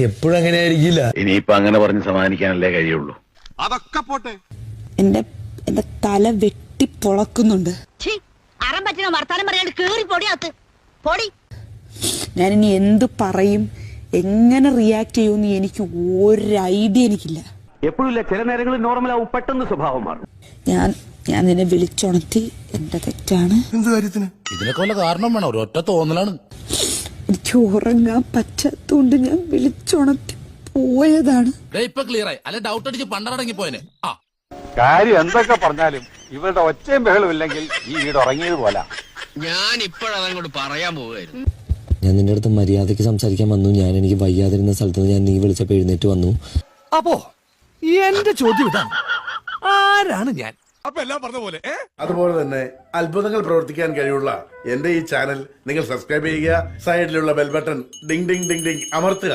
എപ്പോഴും അങ്ങനെ ആയിരിക്കില്ല. ഇനിയിപ്പോ അങ്ങനെ പറഞ്ഞ് സമാധാനിക്കാനല്ലേ കഴിയുള്ളൂ. അതൊക്കെ പോട്ടെ. എന്റെ തല വെട്ടി പൊളക്കുന്നുണ്ട്. ഞാനിനി എന്ത് പറയും, എങ്ങനെ റിയാക്ട് ചെയ്യുമെന്ന് എനിക്ക് ഒരു ഐഡിയ എനിക്കില്ല. എപ്പോഴും ചില നേരങ്ങളിൽ നോർമലാവും, പെട്ടെന്ന് സ്വഭാവം മാറും. ഞാൻ നിന്നെ വിളിച്ചുണർത്തി, എന്റെ തെറ്റാണ്. എന്ത് കാര്യത്തിന്? ഇതിനൊക്കെ വല്ല കാരണം വേണം, ഒരൊറ്റ തോന്നലാണ്. എനിക്ക് ഉറങ്ങാൻ പറ്റാത്തോണ്ട് ഞാൻ വിളിച്ചുണർത്തി പോയതാണ്. ഇപ്പൊ ക്ലിയർ ആയി. അല്ലെ ഡൗട്ട് അടിച്ച് പണ്ടടങ്ങി പോയനെ. കാര്യം എന്തൊക്കെ പറഞ്ഞാലും ഇവരുടെ ഒച്ചയും ബഹളും ഇല്ലെങ്കിൽ ഈ വീട് ഉറങ്ങിയത് പോലെ. ഞാൻ ഇപ്പോഴതങ്ങോട്ട് പറയാൻ പോവുകയായിരുന്നു. ഞാൻ നിന്റെ അടുത്ത് മര്യാദയ്ക്ക് സംസാരിക്കാൻ വന്നു. എനിക്ക് വയ്യാതിരുന്ന സ്ഥലത്ത് ഞാൻ നീ വിളിച്ചപ്പോൾ എഴുന്നേറ്റ് വന്നു. അപ്പോ എന്റെ ചോദ്യം ഇതാണ്, ആരാണ് ഞാൻ? അപ്പൊ എല്ലാം പറഞ്ഞ പോലെ. അതുപോലെ തന്നെ അത്ഭുതങ്ങൾ പ്രവർത്തിക്കാൻ കഴിവുള്ള എന്റെ ഈ ചാനൽ നിങ്ങൾ സബ്സ്ക്രൈബ് ചെയ്യുക. സൈഡിലുള്ള bell button Ding Ding Ding Ding അമർത്തുക.